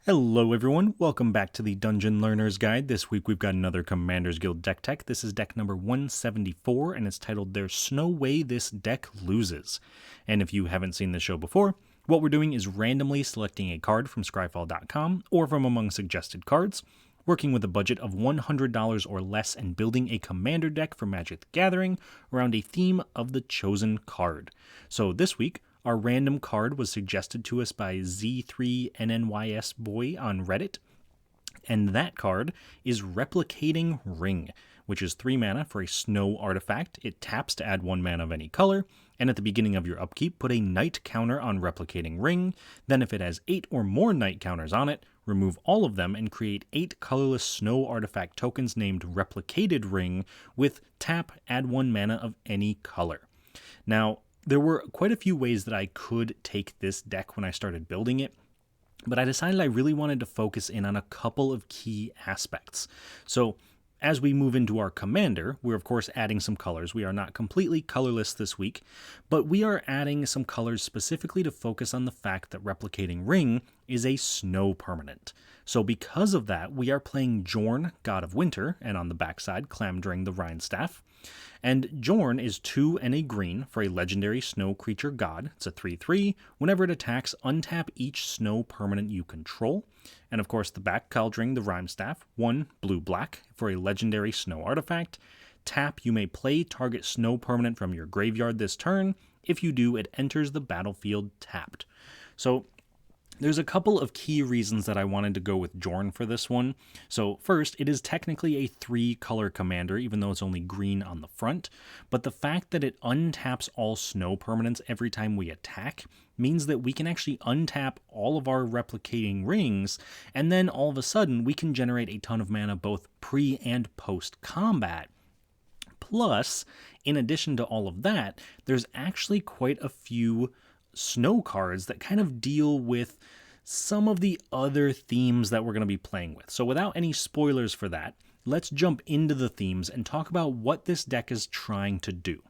Hello everyone, welcome back to the Dungeon Learner's Guide. This week we've got another Commander's Guild deck tech. This is deck number 174 and it's titled There's No Way This Deck Loses. And if you haven't seen this show before, what we're doing is randomly selecting a card from scryfall.com or from among suggested cards, working with a budget of $100 or less and building a commander deck for Magic the Gathering around a theme of the chosen card. So this week, our random card was suggested to us by Z3NNYS Boy on Reddit, and that card is Replicating Ring, which is 3 mana for a snow artifact. It taps to add 1 mana of any color, and at the beginning of your upkeep, put a night counter on Replicating Ring. Then if it has 8 or more night counters on it, remove all of them and create 8 colorless snow artifact tokens named Replicated Ring with tap, add 1 mana of any color. Now, there were quite a few ways that I could take this deck when I started building it, but I decided I really wanted to focus in on a couple of key aspects. So as we move into our commander, we're of course adding some colors. We are not completely colorless this week, but we are adding some colors specifically to focus on the fact that Replicating Ring is a snow permanent. So because of that, we are playing Jorn, God of Winter, and on the backside, Clamdring the Rhinestaff. And Jorn is 2 and a green for a legendary snow creature god. It's a 3/3. Whenever it attacks, untap each snow permanent you control. And of course, the back, Clamdring the Rhinestaff, 1 blue-black for a legendary snow artifact. Tap, you may play target snow permanent from your graveyard this turn. If you do, it enters the battlefield tapped. So there's a couple of key reasons that I wanted to go with Jorn for this one. So first, it is technically a 3-color commander, even though it's only green on the front. But the fact that it untaps all snow permanents every time we attack means that we can actually untap all of our Replicating Rings, and then all of a sudden we can generate a ton of mana both pre- and post-combat. Plus, in addition to all of that, there's actually quite a few snow cards that kind of deal with some of the other themes that we're going to be playing with. So without any spoilers for that, let's jump into the themes and talk about what this deck is trying to do.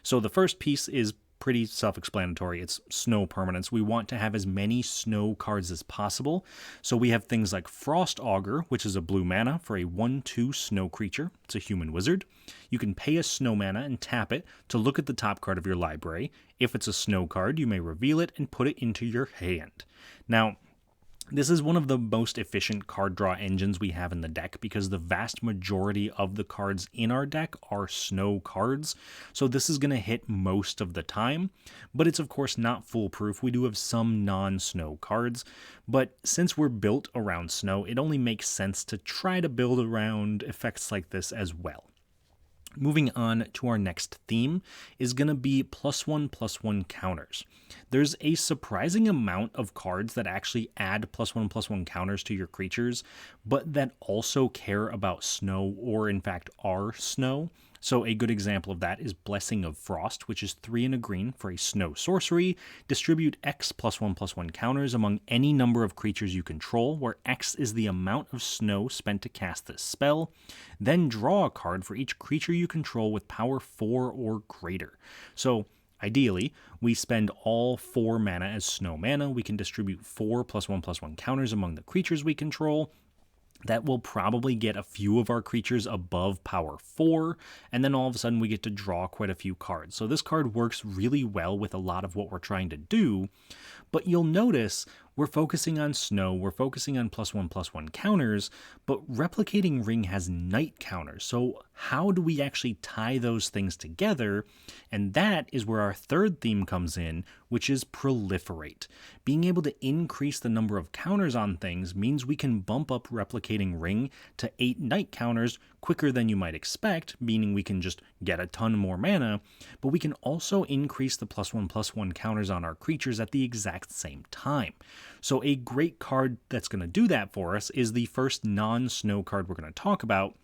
So the first piece is pretty self-explanatory. It's snow permanents. We want to have as many snow cards as possible. So we have things like Frost Augur, which is a blue mana for a 1/2 snow creature. It's a human wizard. You can pay a snow mana and tap it to look at the top card of your library. If it's a snow card, you may reveal it and put it into your hand. Now, this is one of the most efficient card draw engines we have in the deck because the vast majority of the cards in our deck are snow cards, so this is going to hit most of the time, but it's of course not foolproof. We do have some non-snow cards, but since we're built around snow, it only makes sense to try to build around effects like this as well. Moving on to our next theme is going to be +1/+1 counters. There's a surprising amount of cards that actually add +1/+1 counters to your creatures, but that also care about snow or in fact are snow. So a good example of that is Blessing of Frost, which is 3 and a green for a snow sorcery. Distribute X +1/+1 counters among any number of creatures you control, where X is the amount of snow spent to cast this spell. Then draw a card for each creature you control with power 4 or greater. So ideally, we spend all 4 mana as snow mana. We can distribute 4 +1/+1 counters among the creatures we control. That will probably get a few of our creatures above power 4, and then all of a sudden we get to draw quite a few cards. So this card works really well with a lot of what we're trying to do, but you'll notice we're focusing on snow, we're focusing on +1/+1 counters, but Replicating Ring has night counters. So how do we actually tie those things together? And that is where our third theme comes in, which is Proliferate. Being able to increase the number of counters on things means we can bump up Replicating Ring to 8 night counters quicker than you might expect, meaning we can just get a ton more mana, but we can also increase the +1/+1 counters on our creatures at the exact same time. So a great card that's going to do that for us is the first non-snow card we're going to talk about,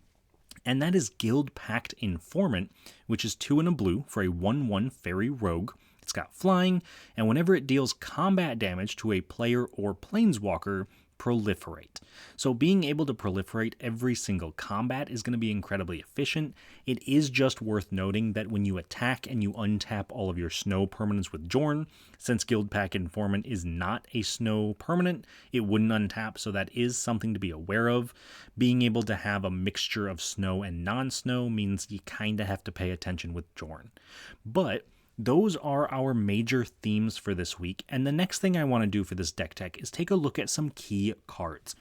and that is Guild Pact Informant, which is 2 and a blue for a 1/1 fairy rogue. It's got flying, and whenever it deals combat damage to a player or planeswalker, Proliferate. So being able to proliferate every single combat is going to be incredibly efficient. It is just worth noting that when you attack and you untap all of your snow permanents with Jorn, since Guild Pack Informant is not a snow permanent, it wouldn't untap, so that is something to be aware of. Being able to have a mixture of snow and non-snow means you kind of have to pay attention with Jorn. But those are our major themes for this week, and the next thing I want to do for this deck tech is take a look at some key cards.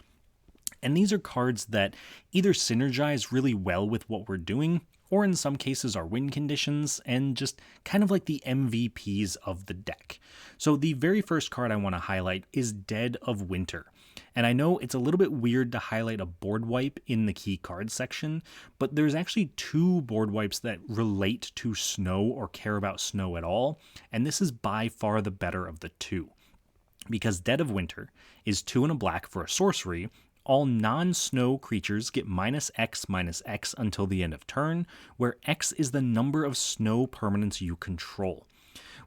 And these are cards that either synergize really well with what we're doing, or in some cases are win conditions, and just kind of like the MVPs of the deck. So the very first card I want to highlight is Dead of Winter. And I know it's a little bit weird to highlight a board wipe in the key cards section, but there's actually two board wipes that relate to snow or care about snow at all, and this is by far the better of the two. Because Dead of Winter is 2 and a black for a sorcery. All non-snow creatures get -X/-X until the end of turn, where X is the number of snow permanents you control.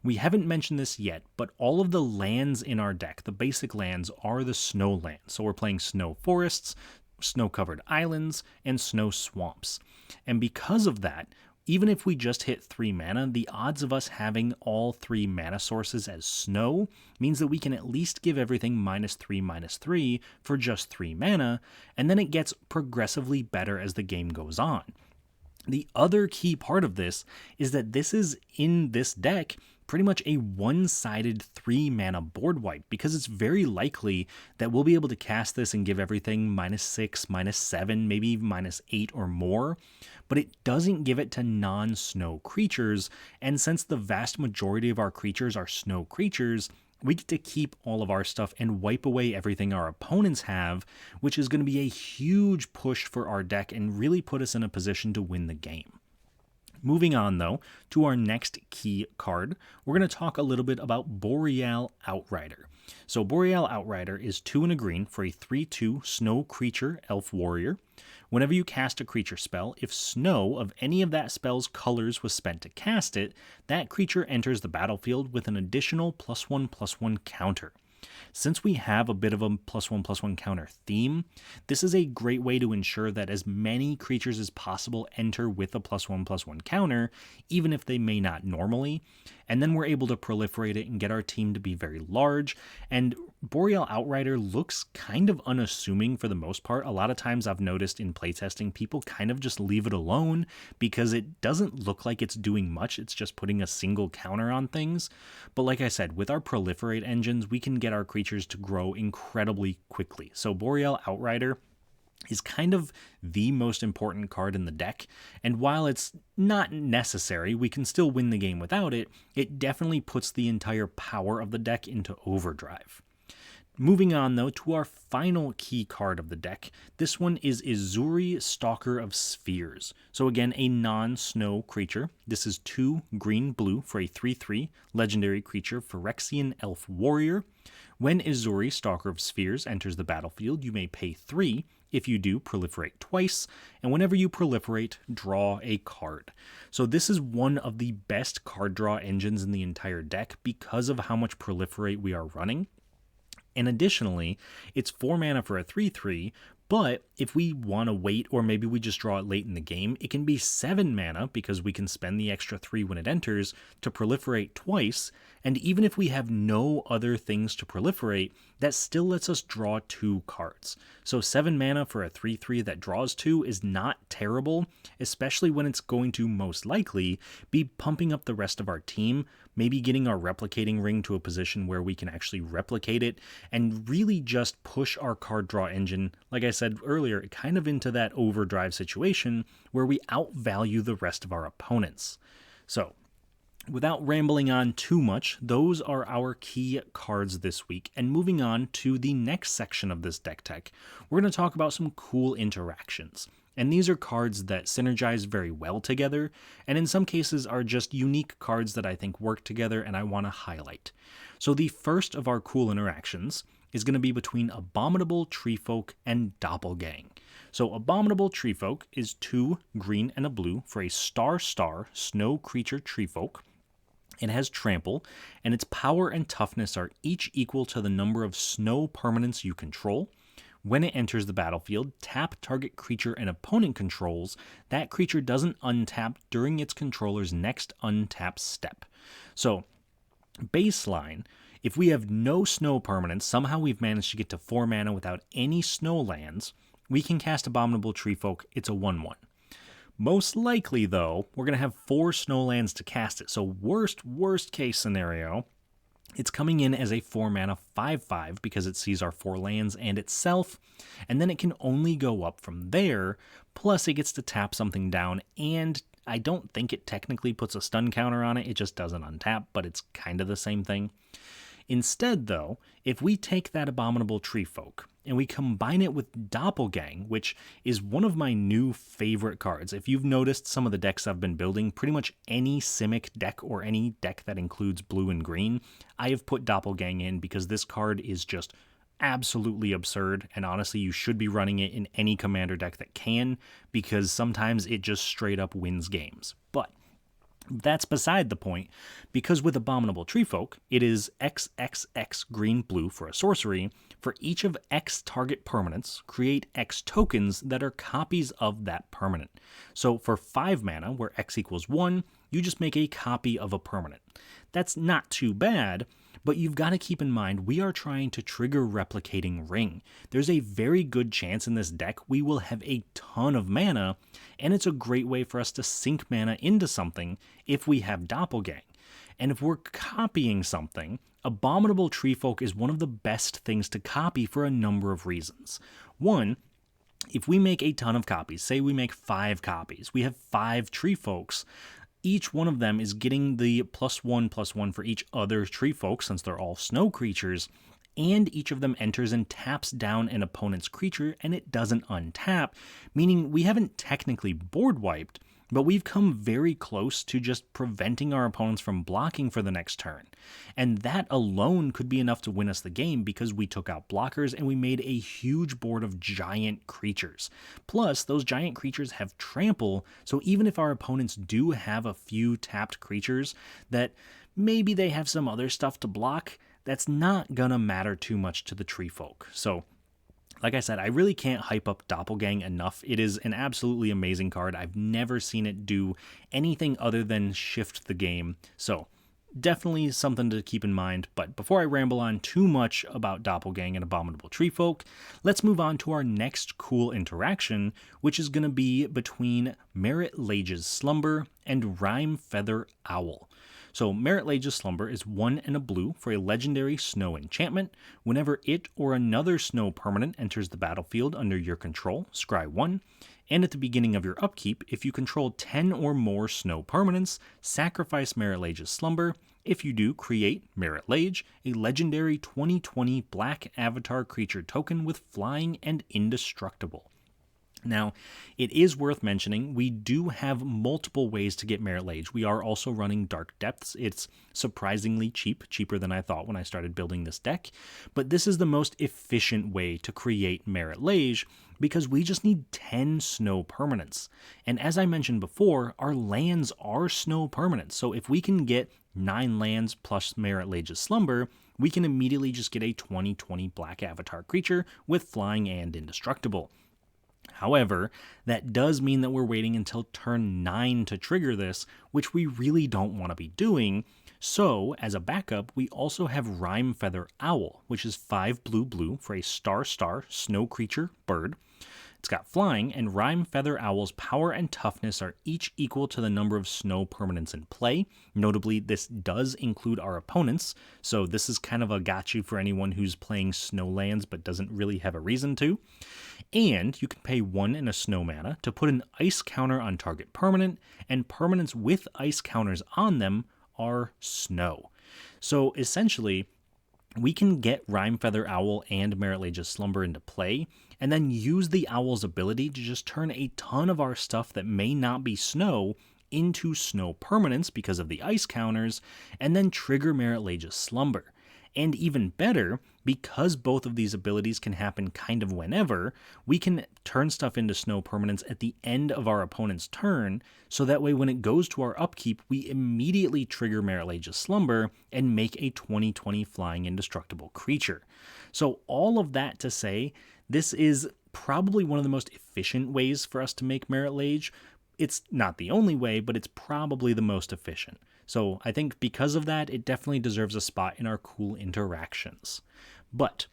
We haven't mentioned this yet, but all of the lands in our deck, the basic lands, are the snow lands. So we're playing snow forests, snow-covered islands, and snow swamps. And because of that, even if we just hit 3 mana, the odds of us having all 3 mana sources as snow means that we can at least give everything -3/-3 for just 3 mana, and then it gets progressively better as the game goes on. The other key part of this is that this is, in this deck, pretty much a one-sided 3 mana board wipe, because it's very likely that we'll be able to cast this and give everything -6, -7, maybe -8 or more, but it doesn't give it to non-snow creatures, and since the vast majority of our creatures are snow creatures, we get to keep all of our stuff and wipe away everything our opponents have, which is going to be a huge push for our deck and really put us in a position to win the game. Moving on, though, to our next key card, we're going to talk a little bit about Boreal Outrider. So Boreal Outrider is 2 and a green for a 3/2 snow creature elf warrior. Whenever you cast a creature spell, if snow of any of that spell's colors was spent to cast it, that creature enters the battlefield with an additional +1/+1 counter. Since we have a bit of a +1/+1 counter theme, this is a great way to ensure that as many creatures as possible enter with a +1/+1 counter, even if they may not normally, and then we're able to proliferate it and get our team to be very large. And Boreal Outrider looks kind of unassuming for the most part. A lot of times I've noticed in playtesting, people kind of just leave it alone because it doesn't look like it's doing much. It's just putting a single counter on things. But like I said, with our Proliferate engines, we can get our creatures to grow incredibly quickly. So Boreal Outrider is kind of the most important card in the deck, and while it's not necessary, we can still win the game without it, it definitely puts the entire power of the deck into overdrive. Moving on, though, to our final key card of the deck. This one is Izuri, Stalker of Spheres. So again, a non-snow creature. This is 2 green-blue for a 3/3 legendary creature, Phyrexian Elf Warrior. When Izuri, Stalker of Spheres, enters the battlefield, you may pay 3. If you do, proliferate twice, and whenever you proliferate, draw a card. So this is one of the best card draw engines in the entire deck because of how much proliferate we are running. And additionally, it's 4 mana for a 3/3, but if we want to wait, or maybe we just draw it late in the game, it can be 7 mana because we can spend the extra 3 when it enters to proliferate twice, and even if we have no other things to proliferate, that still lets us draw 2 cards. So 7 mana for a 3/3 that draws 2 is not terrible, especially when it's going to most likely be pumping up the rest of our team, maybe getting our replicating ring to a position where we can actually replicate it, and really just push our card draw engine, like I said earlier, kind of into that overdrive situation where we outvalue the rest of our opponents. So, without rambling on too much, those are our key cards this week. And moving on to the next section of this deck tech, we're going to talk about some cool interactions. And these are cards that synergize very well together, and in some cases are just unique cards that I think work together and I want to highlight. So the first of our cool interactions is going to be between Abominable Treefolk and Doppelgang. So Abominable Treefolk is 2 green and a blue for a star snow creature treefolk. It has trample, and its power and toughness are each equal to the number of snow permanents you control. when it enters the battlefield, tap target creature an opponent controls. That creature doesn't untap during its controller's next untap step. So, baseline, if we have no snow permanents, somehow we've managed to get to 4 mana without any snow lands, we can cast Abominable Treefolk. It's a 1/1. Most likely, though, we're going to have 4 snow lands to cast it. So worst case scenario, it's coming in as a 4 mana 5/5 because it sees our 4 lands and itself, and then it can only go up from there, plus it gets to tap something down, and I don't think it technically puts a stun counter on it, it just doesn't untap, but it's kind of the same thing. Instead, though, if we take that Abominable Treefolk and we combine it with Doppelgang, which is one of my new favorite cards. If you've noticed some of the decks I've been building, pretty much any Simic deck or any deck that includes blue and green, I have put Doppelgang in because this card is just absolutely absurd, and honestly, you should be running it in any commander deck that can, because sometimes it just straight up wins games. But that's beside the point, because with Abominable Treefolk, it is XXX green-blue for a sorcery. For each of X target permanents, create X tokens that are copies of that permanent. So for 5 mana, where X equals 1, you just make a copy of a permanent. That's not too bad, but you've got to keep in mind we are trying to trigger Replicating Ring. There's a very good chance in this deck we will have a ton of mana, and it's a great way for us to sink mana into something if we have Doppelgang. And if we're copying something, Abominable Treefolk is one of the best things to copy for a number of reasons. One, if we make a ton of copies, say we make 5 copies, we have 5 Treefolks, each one of them is getting the +1/+1 for each other Treefolk, since they're all snow creatures, and each of them enters and taps down an opponent's creature, and it doesn't untap, meaning we haven't technically board wiped, but we've come very close to just preventing our opponents from blocking for the next turn. And that alone could be enough to win us the game because we took out blockers and we made a huge board of giant creatures. Plus, those giant creatures have trample, so even if our opponents do have a few tapped creatures that maybe they have some other stuff to block, that's not gonna matter too much to the Treefolk. So, like I said, I really can't hype up Doppelgang enough. It is an absolutely amazing card. I've never seen it do anything other than shift the game. So, definitely something to keep in mind. But before I ramble on too much about Doppelgang and Abominable Treefolk, let's move on to our next cool interaction, which is going to be between Merit Lage's Slumber and Rime Feather Owl. So Merit Lage's Slumber is 1 and a blue for a legendary snow enchantment. Whenever it or another snow permanent enters the battlefield under your control, scry 1. And at the beginning of your upkeep, if you control 10 or more snow permanents, sacrifice Merit Lage's Slumber. If you do, create Merit Lage, a legendary 20/20 black avatar creature token with flying and indestructible. Now, it is worth mentioning, we do have multiple ways to get Merit Lage. We are also running Dark Depths. It's surprisingly cheap, cheaper than I thought when I started building this deck, but this is the most efficient way to create Merit Lage because we just need 10 snow permanents. And as I mentioned before, our lands are snow permanents, so if we can get 9 lands plus Merit Lage's Slumber, we can immediately just get a 20/20 black avatar creature with flying and indestructible. However, that does mean that we're waiting until turn 9 to trigger this, which we really don't want to be doing. So, as a backup, we also have Rime Feather Owl, which is 5 blue for a star snow creature bird. It's got flying, and Rime Feather Owl's power and toughness are each equal to the number of snow permanents in play. Notably, this does include our opponents, so this is kind of a gotcha for anyone who's playing snow lands but doesn't really have a reason to. And you can pay 1 and a snow mana to put an ice counter on target permanent, and permanents with ice counters on them are snow. So essentially, we can get Rime Feather Owl and Merit Lage's Slumber into play, and then use the Owl's ability to just turn a ton of our stuff that may not be snow into snow permanents because of the ice counters, and then trigger Merit Lage's Slumber. And even better, because both of these abilities can happen kind of whenever, we can turn stuff into snow permanents at the end of our opponent's turn, so that way when it goes to our upkeep, we immediately trigger Merit Lage's Slumber and make a 20/20 flying indestructible creature. So all of that to say, This is probably one of the most efficient ways for us to make Merit Lage. It's not the only way, but it's probably the most efficient. So I think because of that, it definitely deserves a spot in our cool interactions. But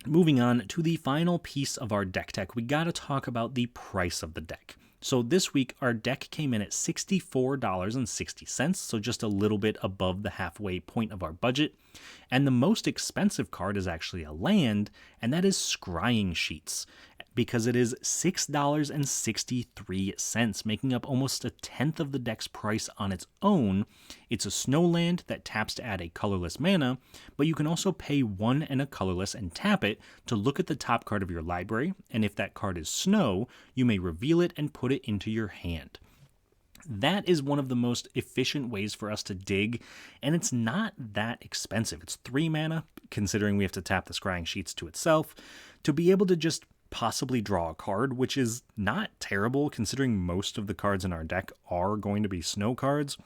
moving on to the final piece of our deck tech, we got to talk about the price of the deck. So this week, our deck came in at $64.60, so just a little bit above the halfway point of our budget. And the most expensive card is actually a land, and that is Scrying Sheets, because it is $6.63, making up almost a tenth of the deck's price on its own. It's a snow land that taps to add a colorless mana, but you can also pay 1 and a colorless and tap it to look at the top card of your library, and if that card is snow, you may reveal it and put it into your hand. That is one of the most efficient ways for us to dig, and it's not that expensive. It's 3 mana, considering we have to tap the Scrying Sheets to itself, to be able to just possibly draw a card, which is not terrible considering most of the cards in our deck are going to be snow cards.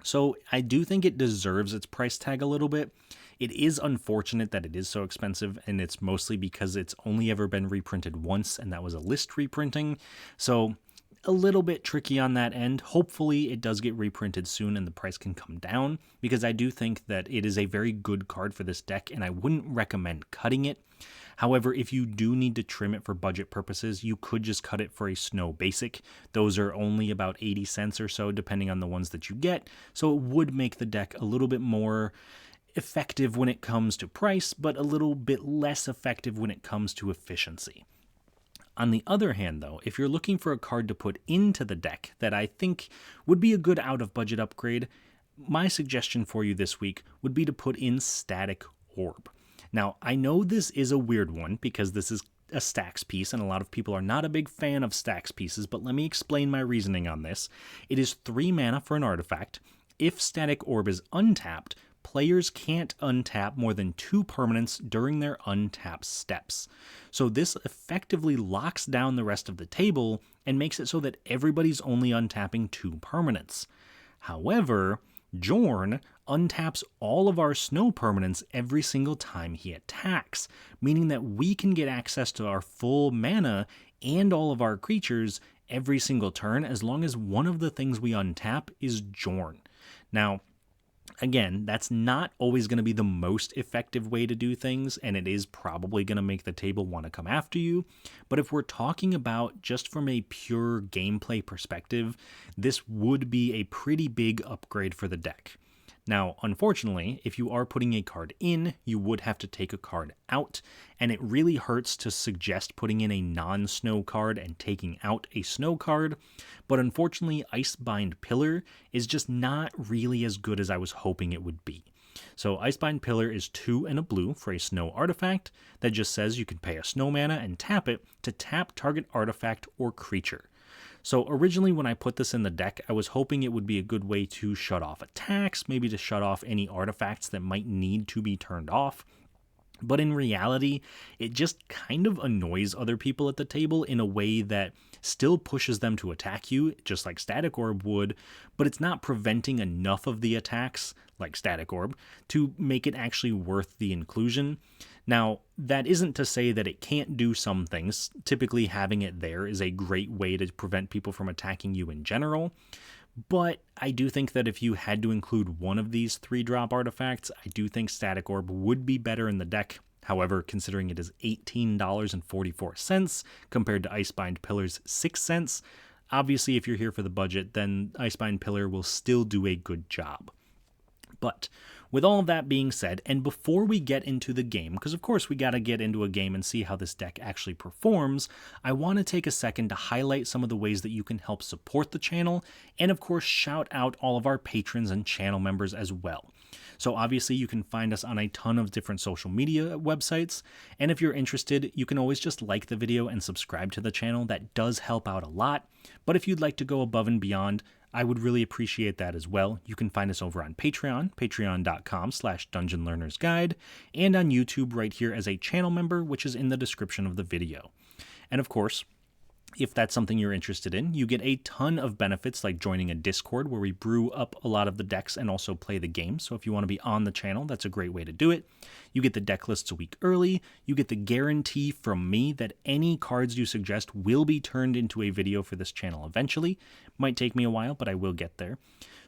So I do think it deserves its price tag a little bit. It is unfortunate that it is so expensive, and it's mostly because it's only ever been reprinted once, and that was a list reprinting. So a little bit tricky on that end. Hopefully it does get reprinted soon and the price can come down, because I do think that it is a very good card for this deck, and I wouldn't recommend cutting it. However, if you do need to trim it for budget purposes, you could just cut it for a snow basic. Those are only about 80 cents or so, depending on the ones that you get, so it would make the deck a little bit more effective when it comes to price, but a little bit less effective when it comes to efficiency. On the other hand, though, if you're looking for a card to put into the deck that I think would be a good out-of-budget upgrade, my suggestion for you this week would be to put in Static Orb. Now, I know this is a weird one because this is a stacks piece, and a lot of people are not a big fan of stacks pieces, but let me explain my reasoning on this. It is 3 mana for an artifact. If Static Orb is untapped, players can't untap more than 2 permanents during their untap steps. So this effectively locks down the rest of the table and makes it so that everybody's only untapping 2 permanents. However, Jorn untaps all of our snow permanents every single time he attacks, meaning that we can get access to our full mana and all of our creatures every single turn as long as one of the things we untap is Jorn. Now, again, that's not always going to be the most effective way to do things, and it is probably going to make the table want to come after you. But if we're talking about just from a pure gameplay perspective, this would be a pretty big upgrade for the deck. Now, unfortunately, if you are putting a card in, you would have to take a card out, and it really hurts to suggest putting in a non-snow card and taking out a snow card, but unfortunately, Icebind Pillar is just not really as good as I was hoping it would be. So Icebind Pillar is 2 and a blue for a snow artifact that just says you can pay a snow mana and tap it to tap target artifact or creature. So originally when I put this in the deck, I was hoping it would be a good way to shut off attacks, maybe to shut off any artifacts that might need to be turned off. But in reality, it just kind of annoys other people at the table in a way that still pushes them to attack you, just like Static Orb would, but it's not preventing enough of the attacks, like Static Orb, to make it actually worth the inclusion. Now, that isn't to say that it can't do some things. Typically, having it there is a great way to prevent people from attacking you in general. But I do think that if you had to include one of these 3-drop artifacts, I do think Static Orb would be better in the deck. However, considering it is $18.44 compared to Icebind Pillar's 6 cents, obviously if you're here for the budget, then Icebind Pillar will still do a good job. But with all of that being said, and before we get into the game, because of course we got to get into a game and see how this deck actually performs, I want to take a second to highlight some of the ways that you can help support the channel, and of course shout out all of our patrons and channel members as well. So obviously you can find us on a ton of different social media websites, and if you're interested, you can always just like the video and subscribe to the channel. That does help out a lot, but if you'd like to go above and beyond, I would really appreciate that as well. You can find us over on Patreon, patreon.com/dungeonlearnersguide, and on YouTube right here as a channel member, which is in the description of the video. And of course, If that's something you're interested in, you get a ton of benefits like joining a Discord where we brew up a lot of the decks and also play the game. So if you want to be on the channel, that's a great way to do it. You get the deck lists a week early. You get the guarantee from me that any cards you suggest will be turned into a video for this channel eventually. Might take me a while, but I will get there.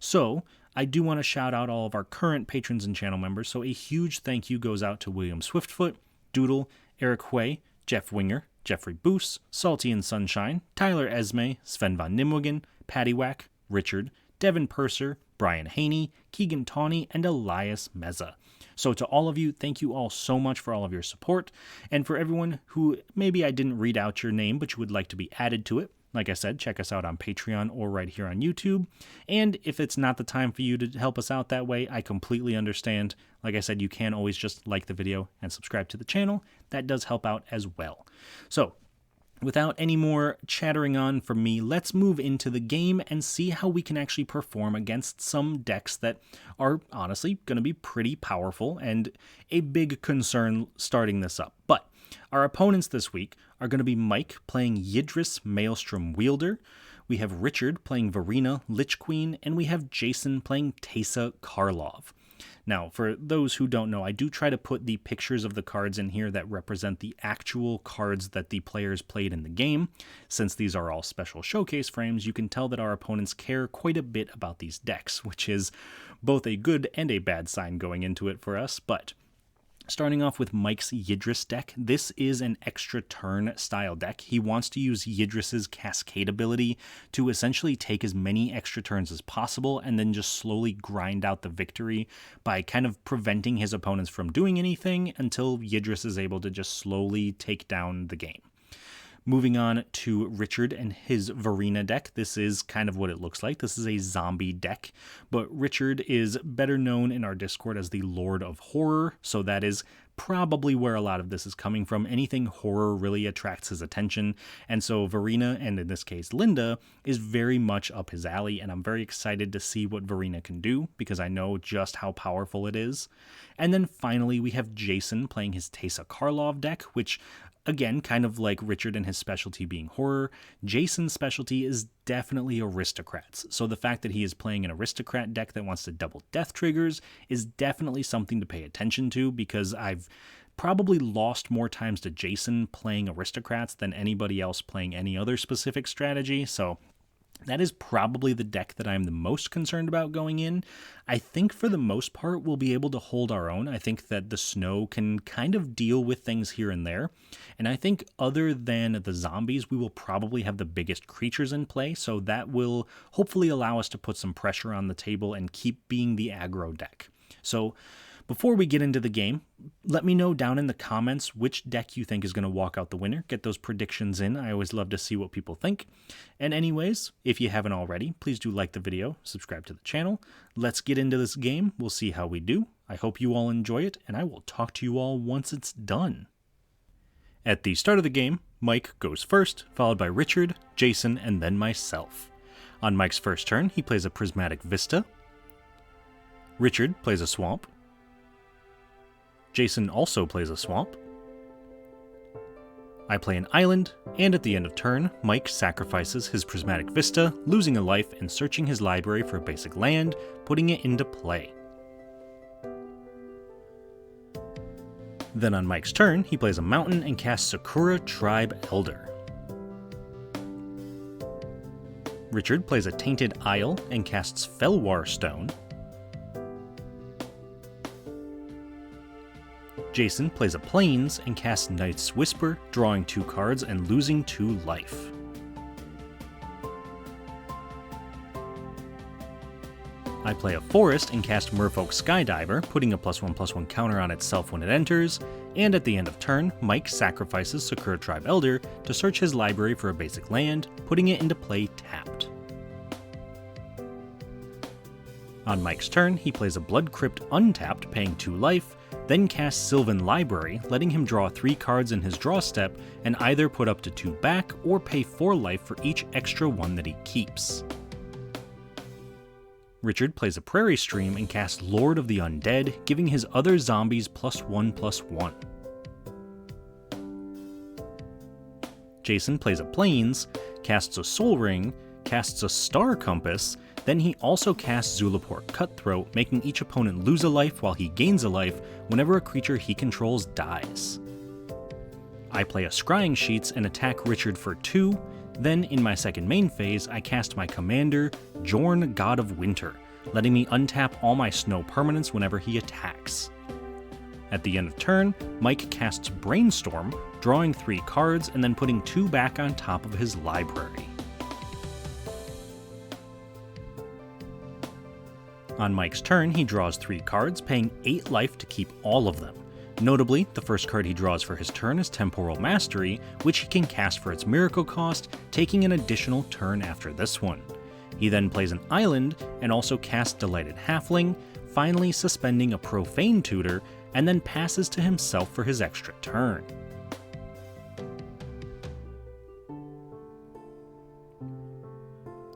So I do want to shout out all of our current patrons and channel members. So a huge thank you goes out to William Swiftfoot, Doodle, Eric Hui, Jeff Winger, Jeffrey Boos, Salty and Sunshine, Tyler Esme, Sven von Nimwegen, Paddywhack, Richard, Devin Purser, Brian Haney, Keegan Tawney, and Elias Meza. So to all of you, thank you all so much for all of your support. And for everyone who maybe I didn't read out your name, but you would like to be added to it, like I said, check us out on Patreon or right here on YouTube. And if it's not the time for you to help us out that way, I completely understand. Like I said, you can always just like the video and subscribe to the channel. That does help out as well. So without any more chattering on from me, let's move into the game and see how we can actually perform against some decks that are honestly going to be pretty powerful and a big concern starting this up. But our opponents this week are going to be Mike playing Yidris Maelstrom Wielder, we have Richard playing Varina Lich Queen, and we have Jason playing Teysa Karlov. Now, for those who don't know, I do try to put the pictures of the cards in here that represent the actual cards that the players played in the game. Since these are all special showcase frames, you can tell that our opponents care quite a bit about these decks, which is both a good and a bad sign going into it for us, but starting off with Mike's Yidris deck, this is an extra turn style deck. He wants to use Yidris's Cascade ability to essentially take as many extra turns as possible and then just slowly grind out the victory by kind of preventing his opponents from doing anything until Yidris is able to just slowly take down the game. Moving on to Richard and his Varina deck, this is kind of what it looks like. This is a zombie deck, but Richard is better known in our Discord as the Lord of Horror, so that is probably where a lot of this is coming from. Anything horror really attracts his attention, and so Varina, and in this case Linda, is very much up his alley, and I'm very excited to see what Varina can do because I know just how powerful it is. And then finally we have Jason playing his Teysa Karlov deck, which again, kind of like Richard and his specialty being horror, Jason's specialty is definitely aristocrats. So the fact that he is playing an aristocrat deck that wants to double death triggers is definitely something to pay attention to, because I've probably lost more times to Jason playing aristocrats than anybody else playing any other specific strategy. So that is probably the deck that I'm the most concerned about going in. I think for the most part we'll be able to hold our own. I think that the snow can kind of deal with things here and there. And I think other than the zombies, we will probably have the biggest creatures in play. So that will hopefully allow us to put some pressure on the table and keep being the aggro deck. So before we get into the game, let me know down in the comments which deck you think is going to walk out the winner. Get those predictions in. I always love to see what people think. And anyways, if you haven't already, please do like the video, subscribe to the channel. Let's get into this game. We'll see how we do. I hope you all enjoy it, and I will talk to you all once it's done. At the start of the game, Mike goes first, followed by Richard, Jason, and then myself. On Mike's first turn, he plays a Prismatic Vista. Richard plays a Swamp. Jason also plays a Swamp. I play an Island, and at the end of turn, Mike sacrifices his Prismatic Vista, losing a life and searching his library for a basic land, putting it into play. Then on Mike's turn, he plays a Mountain and casts Sakura Tribe Elder. Richard plays a Tainted Isle and casts Felwar Stone. Jason plays a Plains and casts Night's Whisper, drawing 2 cards and losing 2 life. I play a Forest and cast Merfolk Skydiver, putting a +1/+1 counter on itself when it enters, and at the end of turn, Mike sacrifices Sakura Tribe Elder to search his library for a basic land, putting it into play tapped. On Mike's turn, he plays a Blood Crypt untapped, paying 2 life, then casts Sylvan Library, letting him draw 3 cards in his draw step and either put up to 2 back or pay 4 life for each extra 1 that he keeps. Richard plays a Prairie Stream and casts Lord of the Undead, giving his other zombies +1/+1. Jason plays a Plains, casts a Soul Ring, casts a Star Compass, then he also casts Zulaport Cutthroat, making each opponent lose a life while he gains a life whenever a creature he controls dies. I play a Scrying Sheets and attack Richard for 2, then in my second main phase I cast my commander, Jorn, God of Winter, letting me untap all my snow permanents whenever he attacks. At the end of turn, Mike casts Brainstorm, drawing 3 cards and then putting 2 back on top of his library. On Mike's turn, he draws 3 cards, paying 8 life to keep all of them. Notably, the first card he draws for his turn is Temporal Mastery, which he can cast for its miracle cost, taking an additional turn after this one. He then plays an island and also casts Delighted Halfling, finally suspending a Profane Tutor, and then passes to himself for his extra turn.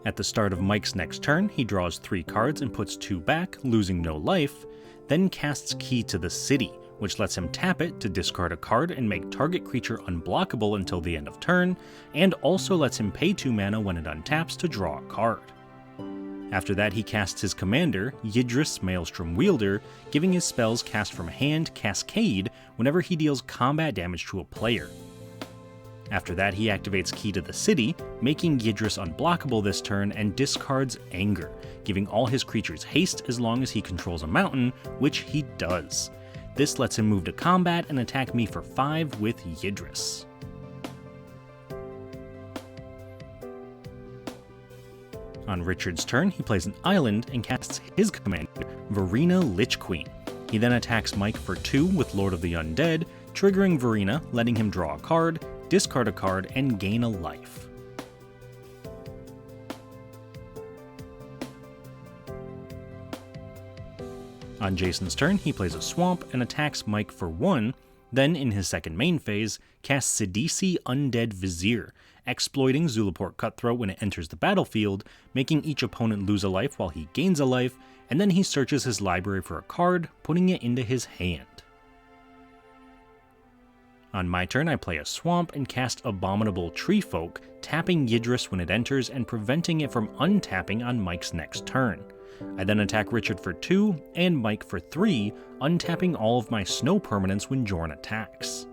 At the start of Mike's next turn, he draws 3 cards and puts 2 back, losing no life, then casts Key to the City, which lets him tap it to discard a card and make target creature unblockable until the end of turn, and also lets him pay 2 mana when it untaps to draw a card. After that, he casts his commander, Yidris Maelstrom Wielder, giving his spells cast from hand Cascade whenever he deals combat damage to a player. After that, he activates Key to the City, making Yidris unblockable this turn, and discards Anger, giving all his creatures haste as long as he controls a mountain, which he does. This lets him move to combat and attack me for 5 with Yidris. On Richard's turn, he plays an island and casts his commander, Verena Lich Queen. He then attacks Mike for 2 with Lord of the Undead, triggering Verena, letting him draw a card, discard a card, and gain a life. On Jason's turn, he plays a Swamp and attacks Mike for 1, then in his second main phase, casts Sidisi Undead Vizier, exploiting Zulaport Cutthroat when it enters the battlefield, making each opponent lose a life while he gains a life, and then he searches his library for a card, putting it into his hand. On my turn, I play a Swamp and cast Abominable Treefolk, tapping Yidris when it enters and preventing it from untapping on Mike's next turn. I then attack Richard for 2 and Mike for 3, untapping all of my snow permanents when Jorn attacks.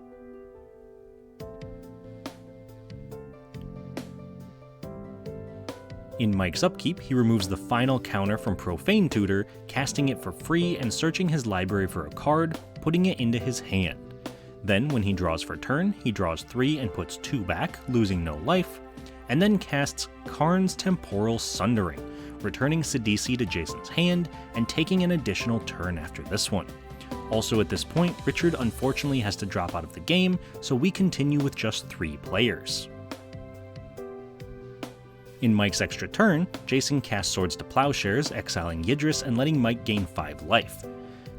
In Mike's upkeep, he removes the final counter from Profane Tutor, casting it for free and searching his library for a card, putting it into his hand. Then, when he draws for turn, he draws 3 and puts 2 back, losing no life, and then casts Karn's Temporal Sundering, returning Sidisi to Jason's hand and taking an additional turn after this one. Also at this point, Richard unfortunately has to drop out of the game, so we continue with just 3 players. In Mike's extra turn, Jason casts Swords to Plowshares, exiling Yidris and letting Mike gain 5 life.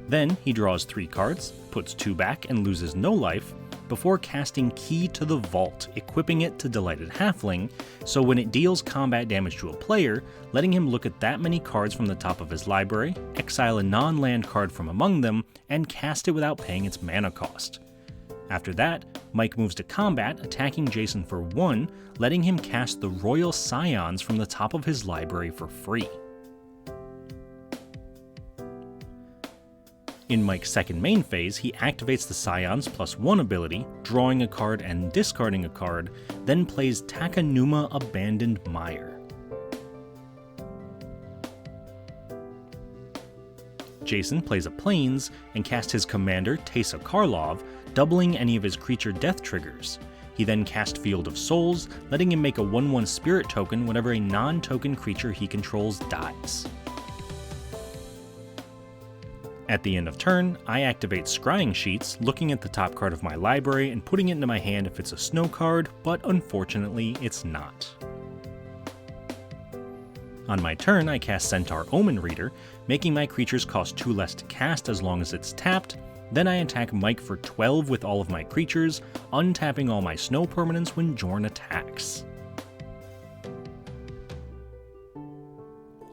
Then he draws 3 cards, puts 2 back and loses no life, before casting Key to the Vault, equipping it to Delighted Halfling, so when it deals combat damage to a player, letting him look at that many cards from the top of his library, exile a non-land card from among them, and cast it without paying its mana cost. After that, Mike moves to combat, attacking Jason for 1, letting him cast the Royal Scions from the top of his library for free. In Mike's second main phase, he activates the Scions +1 ability, drawing a card and discarding a card, then plays Takanuma Abandoned Mire. Jason plays a Plains and casts his commander, Teysa Karlov, doubling any of his creature death triggers. He then casts Field of Souls, letting him make a 1/1 spirit token whenever a non-token creature he controls dies. At the end of turn, I activate Scrying Sheets, looking at the top card of my library and putting it into my hand if it's a snow card, but unfortunately it's not. On my turn, I cast Centaur Omen Reader, making my creatures cost 2 less to cast as long as it's tapped. Then I attack Mike for 12 with all of my creatures, untapping all my snow permanents when Jorn attacks.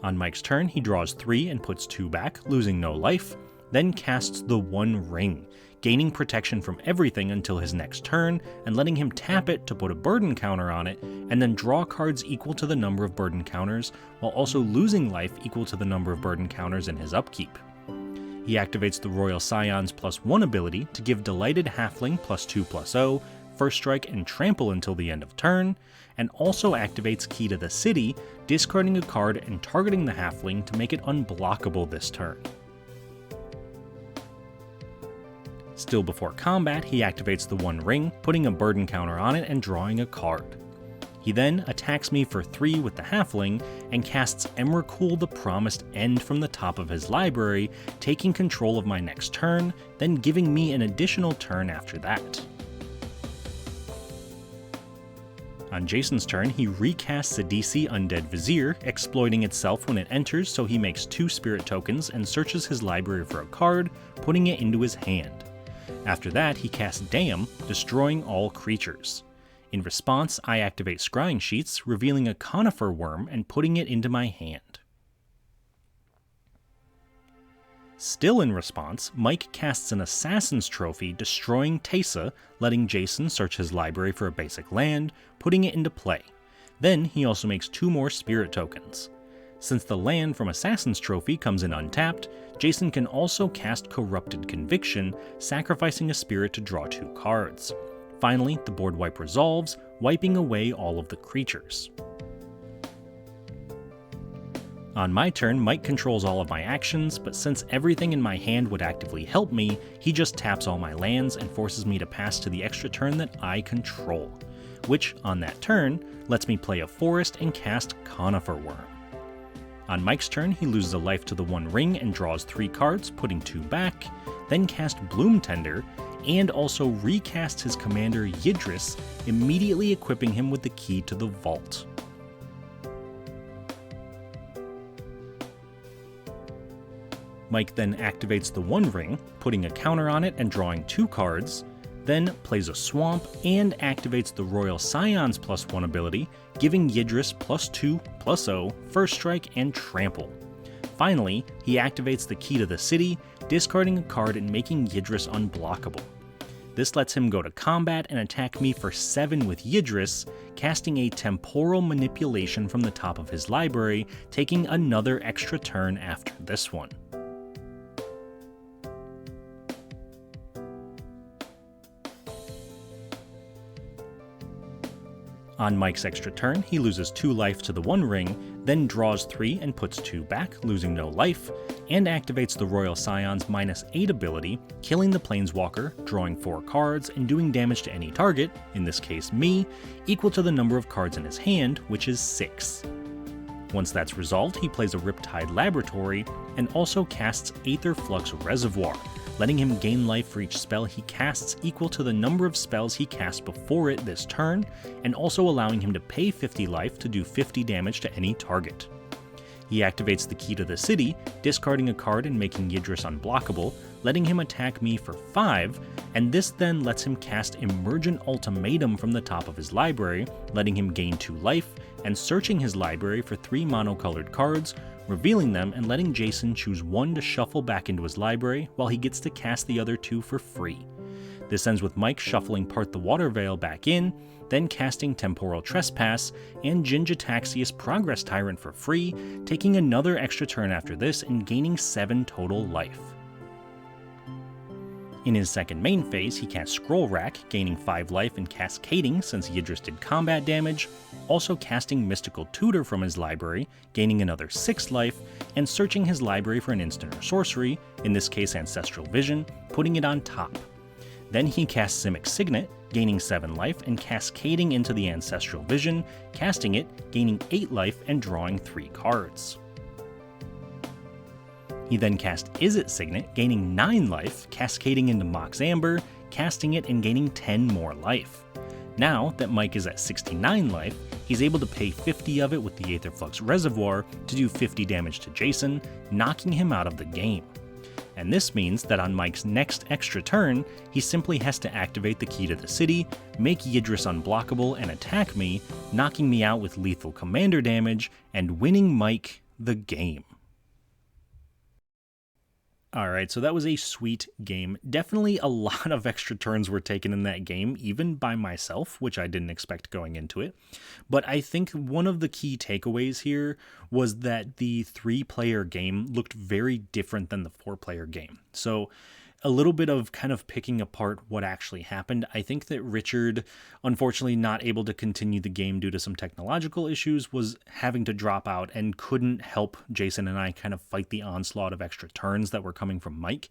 On Mike's turn, he draws 3 and puts 2 back, losing no life. then casts the One Ring, gaining protection from everything until his next turn, and letting him tap it to put a burden counter on it, and then draw cards equal to the number of burden counters, while also losing life equal to the number of burden counters in his upkeep. He activates the Royal Scion's +1 ability to give Delighted Halfling +2/+0, First Strike and Trample until the end of turn, and also activates Key to the City, discarding a card and targeting the Halfling to make it unblockable this turn. Still before combat, he activates the One Ring, putting a burden counter on it and drawing a card. He then attacks me for 3 with the Halfling and casts Emrakul the Promised End from the top of his library, taking control of my next turn, then giving me an additional turn after that. On Jason's turn, he recasts Sidisi Undead Vizier, exploiting itself when it enters so he makes 2 spirit tokens and searches his library for a card, putting it into his hand. After that, he casts Damn, destroying all creatures. In response, I activate Scrying Sheets, revealing a Conifer Worm and putting it into my hand. Still in response, Mike casts an Assassin's Trophy, destroying Teysa, letting Jason search his library for a basic land, putting it into play. Then he also makes 2 more spirit tokens. Since the land from Assassin's Trophy comes in untapped, Jason can also cast Corrupted Conviction, sacrificing a spirit to draw 2 cards. Finally, the board wipe resolves, wiping away all of the creatures. On my turn, Mike controls all of my actions, but since everything in my hand would actively help me, he just taps all my lands and forces me to pass to the extra turn that I control, which, on that turn, lets me play a forest and cast Conifer Worm. On Mike's turn, he loses a life to the One Ring and draws 3 cards, putting 2 back, then cast Bloom Tender, and also recasts his commander Yidris, immediately equipping him with the key to the vault. Mike then activates the One Ring, putting a counter on it and drawing 2 cards, then plays a Swamp and activates the Royal Scion's +1 ability, giving Yidris +2/+0, First Strike, and Trample. Finally, he activates the Key to the City, discarding a card and making Yidris unblockable. This lets him go to combat and attack me for 7 with Yidris, casting a Temporal Manipulation from the top of his library, taking another extra turn after this one. On Mike's extra turn, he loses 2 life to the One Ring, then draws 3 and puts 2 back, losing no life, and activates the Royal Scion's -8 ability, killing the Planeswalker, drawing 4 cards, and doing damage to any target, in this case me, equal to the number of cards in his hand, which is 6. Once that's resolved, he plays a Riptide Laboratory, and also casts Aetherflux Reservoir, letting him gain life for each spell he casts equal to the number of spells he cast before it this turn, and also allowing him to pay 50 life to do 50 damage to any target. He activates the Key to the City, discarding a card and making Yidris unblockable, letting him attack me for 5, and this then lets him cast Emergent Ultimatum from the top of his library, letting him gain 2 life, and searching his library for 3 monocolored cards, revealing them and letting Jason choose 1 to shuffle back into his library while he gets to cast the other 2 for free. This ends with Mike shuffling Part the Water Veil back in, then casting Temporal Trespass and Jin-Gitaxias Progress Tyrant for free, taking another extra turn after this and gaining 7 total life. In his second main phase, he casts Scroll Rack, gaining 5 life and cascading since Yidris did combat damage, also casting Mystical Tutor from his library, gaining another 6 life, and searching his library for an instant or sorcery, in this case Ancestral Vision, putting it on top. Then he casts Simic Signet, gaining 7 life and cascading into the Ancestral Vision, casting it, gaining 8 life and drawing 3 cards. He then cast Izzet Signet, gaining 9 life, cascading into Mox Amber, casting it and gaining 10 more life. Now that Mike is at 69 life, he's able to pay 50 of it with the Aetherflux Reservoir to do 50 damage to Jason, knocking him out of the game. And this means that on Mike's next extra turn, he simply has to activate the Key to the City, make Yidris unblockable and attack me, knocking me out with lethal commander damage, and winning Mike the game. All right, so that was a sweet game. Definitely a lot of extra turns were taken in that game, even by myself, which I didn't expect going into it. But I think one of the key takeaways here was that the 3-player game looked very different than the 4-player game. So a little bit of kind of picking apart what actually happened. I think that Richard, unfortunately not able to continue the game due to some technological issues, was having to drop out and couldn't help Jason and I kind of fight the onslaught of extra turns that were coming from Mike.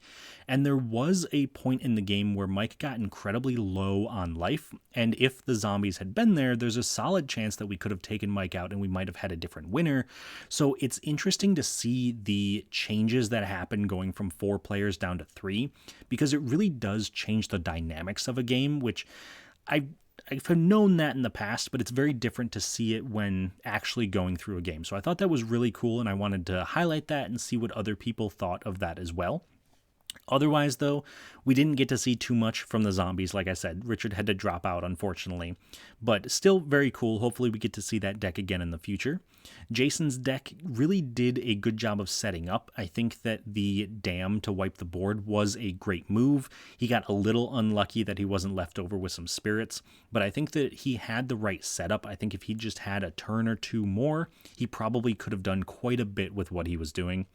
And there was a point in the game where Mike got incredibly low on life, and if the zombies had been there, there's a solid chance that we could have taken Mike out and we might have had a different winner. So it's interesting to see the changes that happen going from 4 players down to 3, because it really does change the dynamics of a game, which I've known that in the past, but it's very different to see it when actually going through a game. So I thought that was really cool, and I wanted to highlight that and see what other people thought of that as well. Otherwise, though, we didn't get to see too much from the zombies. Like I said, Richard had to drop out, unfortunately, but still very cool. Hopefully we get to see that deck again in the future. Jason's deck really did a good job of setting up. I think that the dam to wipe the board was a great move. He got a little unlucky that he wasn't left over with some spirits, but I think that he had the right setup. I think if he just had a turn or two more, he probably could have done quite a bit with what he was doing.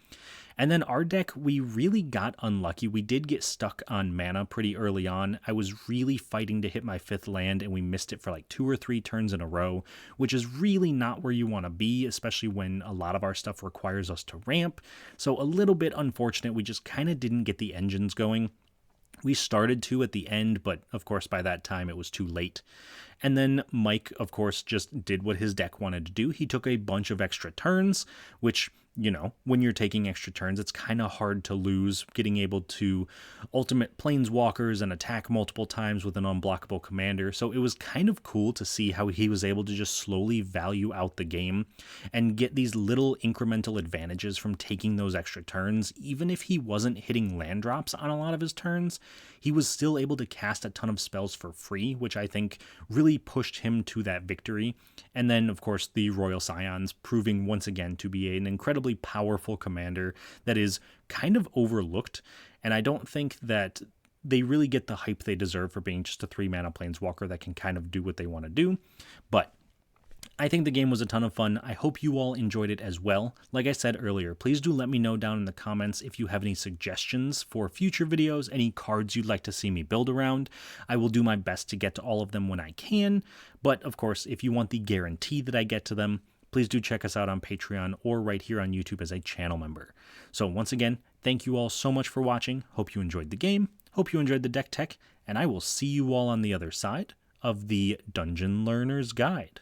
And then our deck, we really got unlucky. We did get stuck on mana pretty early on. I was really fighting to hit my 5th land, and we missed it for like 2 or 3 turns in a row, which is really not where you want to be, especially when a lot of our stuff requires us to ramp. So a little bit unfortunate. We just kind of didn't get the engines going. We started to at the end, but of course by that time it was too late. And then Mike, of course, just did what his deck wanted to do. He took a bunch of extra turns, which, you know, when you're taking extra turns, it's kind of hard to lose, getting able to ultimate planeswalkers and attack multiple times with an unblockable commander. So it was kind of cool to see how he was able to just slowly value out the game and get these little incremental advantages from taking those extra turns. Even if he wasn't hitting land drops on a lot of his turns, he was still able to cast a ton of spells for free, which I think really pushed him to that victory. And then, of course, the Royal Scions proving once again to be an incredibly powerful commander that is kind of overlooked. And I don't think that they really get the hype they deserve for being just a 3-mana planeswalker that can kind of do what they want to do. But I think the game was a ton of fun. I hope you all enjoyed it as well. Like I said earlier, please do let me know down in the comments if you have any suggestions for future videos, any cards you'd like to see me build around. I will do my best to get to all of them when I can, but of course, if you want the guarantee that I get to them, please do check us out on Patreon or right here on YouTube as a channel member. So once again, thank you all so much for watching. Hope you enjoyed the game, hope you enjoyed the deck tech, and I will see you all on the other side of the Dungeon Learner's Guide.